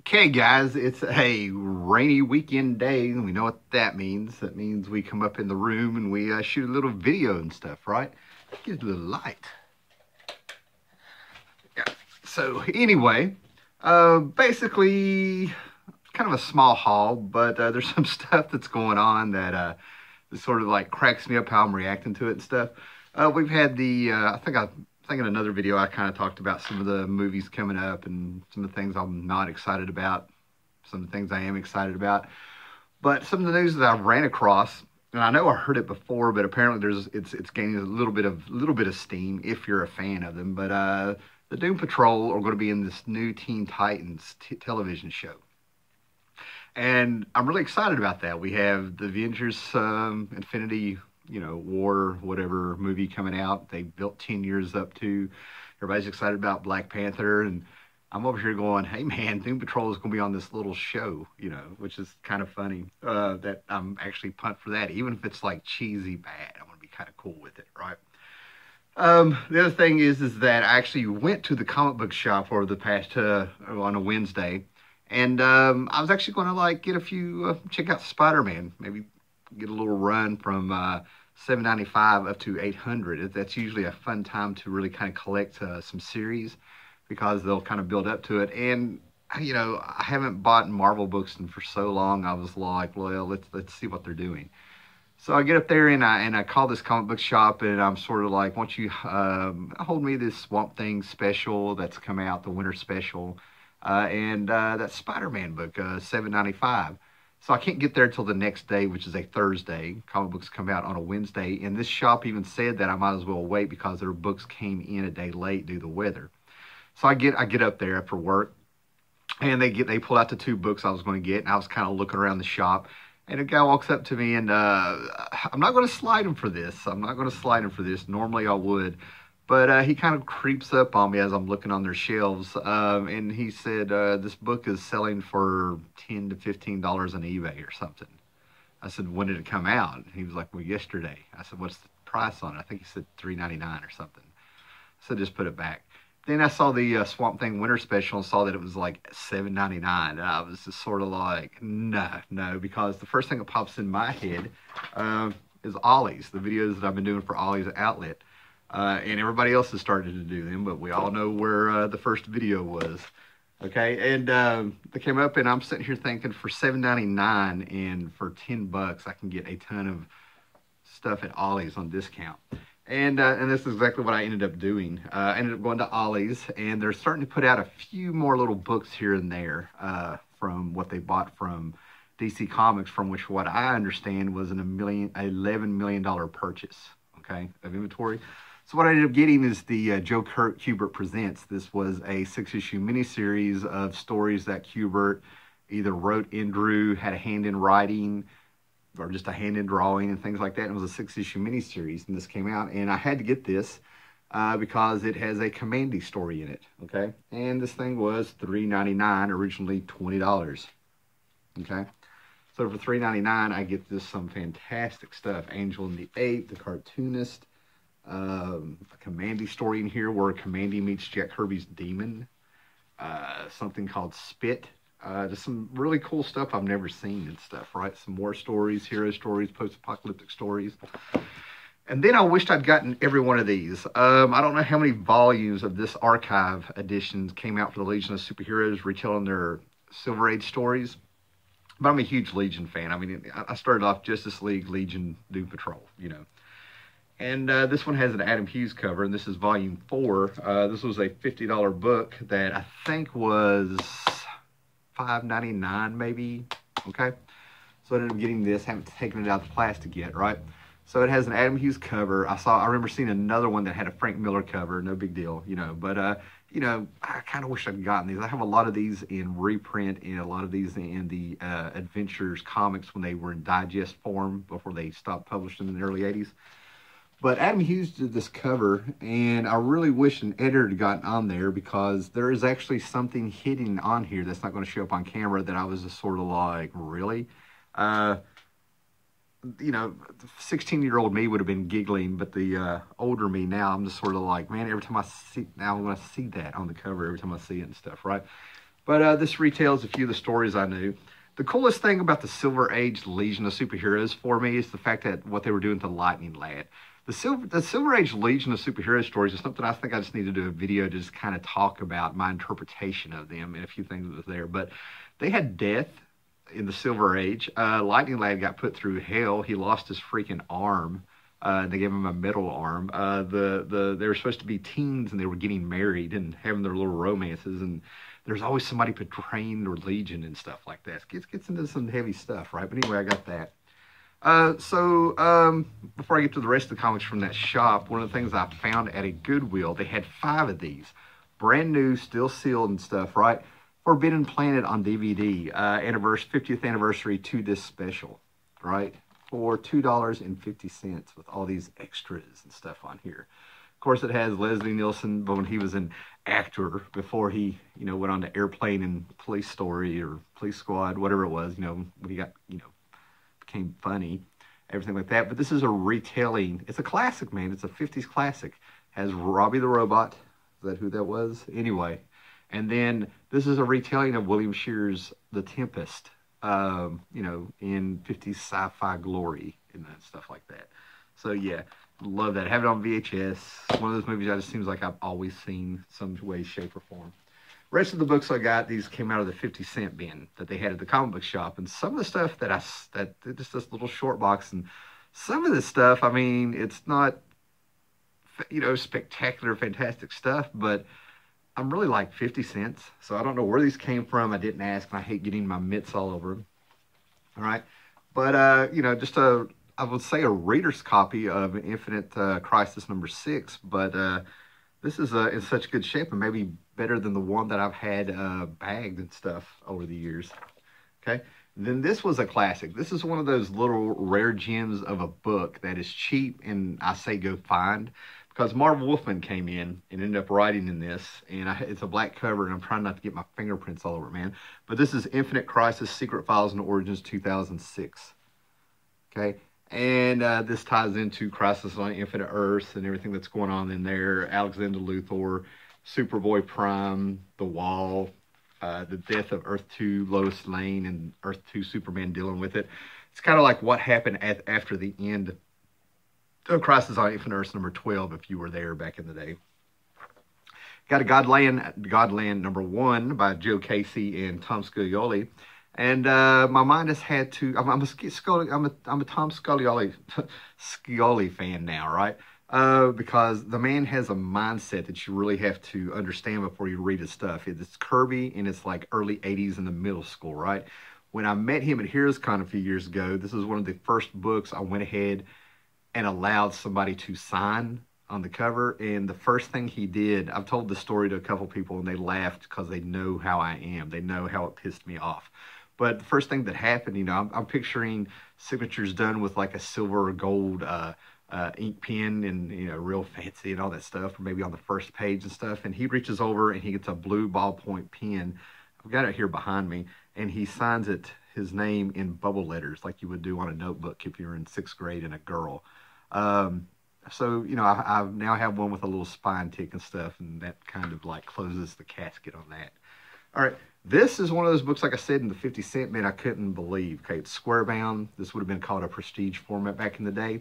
Okay, guys, it's a rainy weekend day, and we know what that means. That means we come up in the room and we shoot a little video and stuff, right? Gives a little light. Yeah. So anyway, basically, kind of a small haul, but there's some stuff that's going on that sort of like cracks me up how I'm reacting to it and stuff. We've had I think in another video I kind of talked about some of the movies coming up and some of the things I'm not excited about, some of the things I am excited about. But some of the news that I ran across, and I know I heard it before, but apparently it's gaining a little bit of steam if you're a fan of them. But the Doom Patrol are going to be in this new Teen Titans television show. And I'm really excited about that. We have the Avengers Infinity, War, whatever movie coming out. They built 10 years up to. Everybody's excited about Black Panther. And I'm over here going, hey, man, Doom Patrol is going to be on this little show, which is kind of funny that I'm actually pumped for that. Even if it's like cheesy bad, I'm going to be kind of cool with it, right? The other thing is that I actually went to the comic book shop over the past on a Wednesday, and I was actually going to like get a few check out Spider-Man, maybe get a little run from $7.95 up to $800. That's usually a fun time to really kind of collect some series because they'll kind of build up to it. And I haven't bought Marvel books for so long. I was like, well, let's see what they're doing. So I get up there and I call this comic book shop, and I'm sort of like, why don't you hold me this Swamp Thing special that's come out, the winter special, and that Spider-Man book, $7.95. So I can't get there until the next day, which is a Thursday. Comic books come out on a Wednesday, and this shop even said that I might as well wait because their books came in a day late due to the weather. So I get up there after work, and they pull out the two books I was going to get, and I was kind of looking around the shop. And a guy walks up to me, and I'm not going to slide him for this. Normally I would. But he kind of creeps up on me as I'm looking on their shelves. And he said, this book is selling for $10 to $15 on eBay or something. I said, when did it come out? And he was like, well, yesterday. I said, what's the price on it? I think he said $3.99 or something. So just put it back. Then I saw the Swamp Thing Winter Special and saw that it was like $7.99. And I was just sort of like, no, because the first thing that pops in my head is Ollies, the videos that I've been doing for Ollies Outlet. And everybody else has started to do them, but we all know where the first video was. Okay, and they came up, and I'm sitting here thinking for $7.99 and for $10, I can get a ton of stuff at Ollies on discount. And this is exactly what I ended up doing. I ended up going to Ollies, and they're starting to put out a few more little books here and there from what they bought from DC Comics, from which what I understand was $11 million purchase, okay, of inventory. So what I ended up getting is the Joe Kubert Presents. This was a 6-issue miniseries of stories that Kubert either wrote and drew, had a hand in writing, or just a hand in drawing and things like that. And it was a 6-issue miniseries, and this came out, and I had to get this because it has a Commandy story in it, okay? And this thing was $3.99, originally $20, okay? So for $3.99, I get this some fantastic stuff. Angel and the Ape, the cartoonist, a Commandy story in here where Commandy meets Jack Kirby's Demon, something called Spit. Just some really cool stuff I've never seen and stuff, right? Some war stories, hero stories, post-apocalyptic stories. And then I wished I'd gotten every one of these. I don't know how many volumes of this archive editions came out for the Legion of Superheroes, retelling their Silver Age stories. But I'm a huge Legion fan. I mean, I started off Justice League, Legion, Doom Patrol, And this one has an Adam Hughes cover, and this is volume 4. This was a $50 book that I think was $5.99 maybe, okay? So I ended up getting this, haven't taken it out of the plastic yet, right? So it has an Adam Hughes cover. I remember seeing another one that had a Frank Miller cover, no big deal, but I kind of wish I'd gotten these. I have a lot of these in reprint and a lot of these in the Adventures comics when they were in digest form before they stopped publishing them in the early 80s. But Adam Hughes did this cover, and I really wish an editor had gotten on there because there is actually something hidden on here that's not going to show up on camera that I was just sort of like, really? The 16-year-old me would have been giggling, but the older me now, I'm just sort of like, man, every time I see, now I want to see that on the cover every time I see it and stuff, right? But this retells a few of the stories I knew. The coolest thing about the Silver Age Legion of Superheroes for me is the fact that what they were doing to Lightning Lad. The Silver Age Legion of Superhero stories is something I think I just need to do a video to just kind of talk about my interpretation of them and a few things that was there. But they had death in the Silver Age. Lightning Lad got put through hell. He lost his freaking arm. They gave him a metal arm. They were supposed to be teens and they were getting married and having their little romances. And there's always somebody betraying their legion and stuff like that. It gets into some heavy stuff, right? But anyway, I got that. Before I get to the rest of the comics from that shop, one of the things I found at a Goodwill, they had 5 of these, brand new, still sealed and stuff, right? Forbidden Planet on DVD, 50th anniversary to this special, right? For $2.50 with all these extras and stuff on here. Of course, it has Leslie Nielsen, but when he was an actor before he, went on to Airplane and Police Story or Police Squad, whatever it was, when he got, became funny, everything like that. But this is a retelling. It's a classic, man. It's a 50s classic. Has Robbie the Robot. Is that who that was? Anyway. And then this is a retelling of William Shearer's The Tempest, in 50s sci-fi glory and stuff like that. So, yeah, love that. Have it on VHS. One of those movies that just seems like I've always seen some way, shape, or form. Rest of the books I got, these came out of the 50-cent bin that they had at the comic book shop. And some of the stuff that just this little short box, and some of this stuff, I mean, it's not, spectacular, fantastic stuff, but I'm really like 50 cents. So I don't know where these came from. I didn't ask, and I hate getting my mitts all over them. All right. But, I would say a reader's copy of Infinite Crisis number 6, but this is in such good shape and maybe better than the one that I've had bagged and stuff over the years. Okay. Then this was a classic. This is one of those little rare gems of a book that is cheap, and I say go find, because Marv Wolfman came in and ended up writing in this, and it's a black cover, and I'm trying not to get my fingerprints all over it, man. But this is Infinite Crisis, Secret Files and Origins 2006. Okay. And this ties into Crisis on Infinite Earths and everything that's going on in there. Alexander Luthor, Superboy Prime, The Wall, the death of Earth 2, Lois Lane, and Earth 2 Superman dealing with it. It's kind of like what happened after the end of Crisis on Infinite Earths number 12, if you were there back in the day. Got a Godland number 1 by Joe Casey and Tom Scully. And my mind has had to. I'm a Tom Scully fan now, right? Because the man has a mindset that you really have to understand before you read his stuff. It's Kirby, and it's like early 80s in the middle school, right? When I met him at HeroesCon a few years ago, this was one of the first books I went ahead and allowed somebody to sign on the cover. And the first thing he did, I've told the story to a couple people, and they laughed because they know how I am. They know how it pissed me off. But the first thing that happened, I'm picturing signatures done with like a silver or gold ink pen and, real fancy and all that stuff, or maybe on the first page and stuff. And he reaches over and he gets a blue ballpoint pen. I've got it here behind me. And he signs his name in bubble letters like you would do on a notebook if you're in 6th grade and a girl. So, I now have one with a little spine tick and stuff, and that kind of like closes the casket on that. All right. This is one of those books, like I said, in the 50-cent bin I couldn't believe. Okay, it's square bound. This would have been called a prestige format back in the day.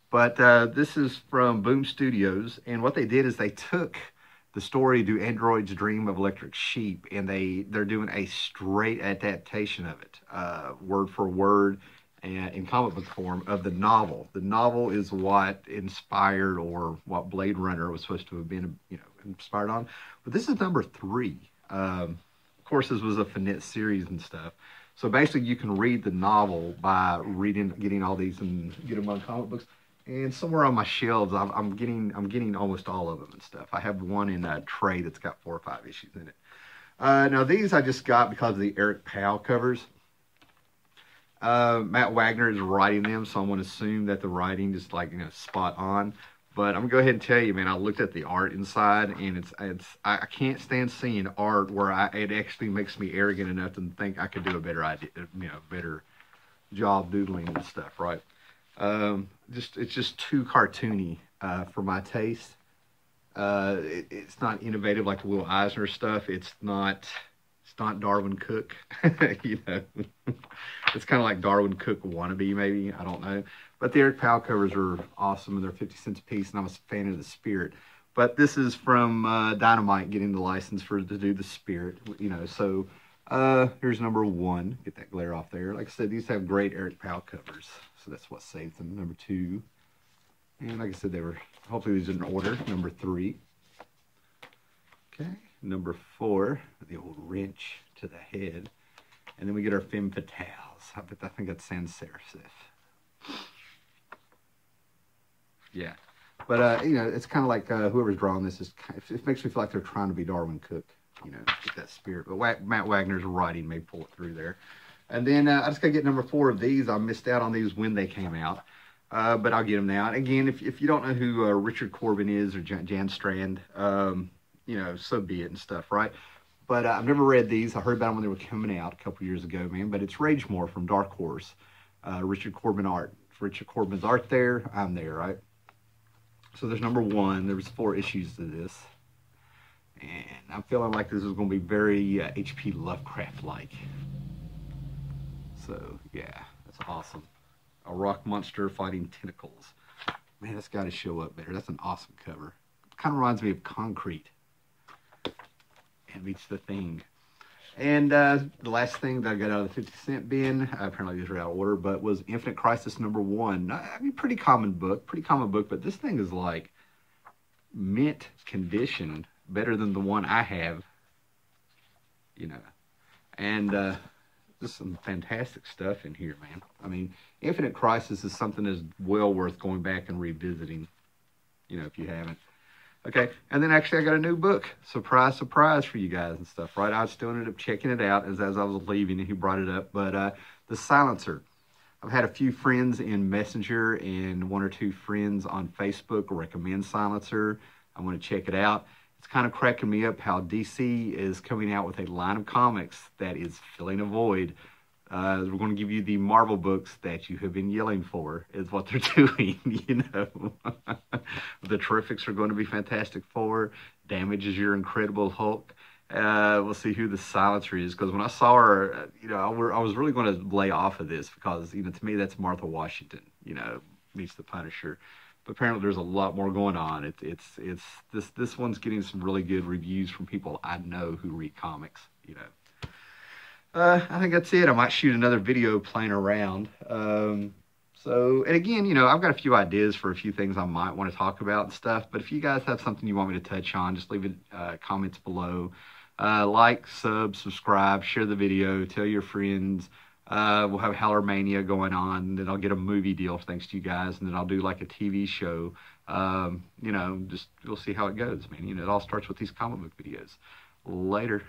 But this is from Boom Studios. And what they did is they took the story Do Androids Dream of Electric Sheep, and they're doing a straight adaptation of it, word for word, and in comic book form of the novel. The novel is what inspired, or what Blade Runner was supposed to have been, inspired on. But this is number 3. Of course, this was a finette series and stuff. So basically, you can read the novel by getting all these and get them on comic books. And somewhere on my shelves, I'm getting almost all of them and stuff. I have one in a tray that's got 4 or 5 issues in it. Now these I just got because of the Eric Powell covers. Matt Wagner is writing them, so I'm going to assume that the writing is like spot on. But I'm going to go ahead and tell you, man, I looked at the art inside, and I can't stand seeing art where it actually makes me arrogant enough to think I could do a better better job doodling and stuff, right? It's just too cartoony for my taste. It's not innovative like the Will Eisner stuff. It's not It's not Darwin Cook, you know. It's kind of like Darwin Cook wannabe, maybe. I don't know. But the Eric Powell covers are awesome, and they're 50 cents a piece, and I'm a fan of the Spirit. But this is from Dynamite getting the license to do the Spirit, you know. So here's number 1. Get that glare off there. Like I said, these have great Eric Powell covers, so that's what saved them. Number 2. And like I said, they were, hopefully these are in order. Number 3. Okay. Number 4, the old wrench to the head. And then we get our femme fatales. I think that's sans serif. Yeah. But, you know, it's kind of like whoever's drawing this, it makes me feel like they're trying to be Darwin Cook, you know, with that Spirit. But Matt Wagner's writing may pull it through there. And then I just got to get number 4 of these. I missed out on these when they came out. But I'll get them now. And again, if you don't know who Richard Corbin is or Jan Strand, you know, so be it and stuff, right? But I've never read these. I heard about them when they were coming out a couple years ago, man. But it's Ragemore from Dark Horse. Richard Corbin art. If Richard Corbin's art there, I'm there, right? So there's number 1. There was 4 issues to this. And I'm feeling like this is going to be very H.P. Lovecraft-like. So, yeah, that's awesome. A rock monster fighting tentacles. Man, that's got to show up better. That's an awesome cover. Kind of reminds me of Concrete. And meets the Thing. And the last thing that I got out of the 50 cent bin, apparently these are out of order, but was Infinite Crisis number 1. I mean, pretty common book, but this thing is like mint condition, better than the one I have, you know. And just some fantastic stuff in here, man. I mean, Infinite Crisis is something that's well worth going back and revisiting, you know, if you haven't. Okay, and then actually I got a new book. Surprise, surprise for you guys and stuff, right? I still ended up checking it out as I was leaving, and he brought it up. But The Silencer. I've had a few friends in Messenger and 1 or 2 friends on Facebook recommend Silencer. I'm going to check it out. It's kind of cracking me up how DC is coming out with a line of comics that is filling a void. We're going to give you the Marvel books that you have been yelling for, is what they're doing, you know. The Terrifics are going to be Fantastic Four. Damage is your Incredible Hulk. We'll see who the Silencer is, because when I saw her, you know, I was really going to lay off of this because, you know, to me that's Martha Washington, you know, meets the Punisher. But apparently there's a lot more going on. This one's getting some really good reviews from people I know who read comics, you know. I think that's it. I might shoot another video playing around. And again, you know, I've got a few ideas for a few things I might want to talk about and stuff. But if you guys have something you want me to touch on, just leave it comments below. Like, subscribe, share the video, tell your friends. We'll have Hallermania going on, and then I'll get a movie deal thanks to you guys, and then I'll do like a TV show. You know, just we'll see how it goes, man. You know, it all starts with these comic book videos. Later.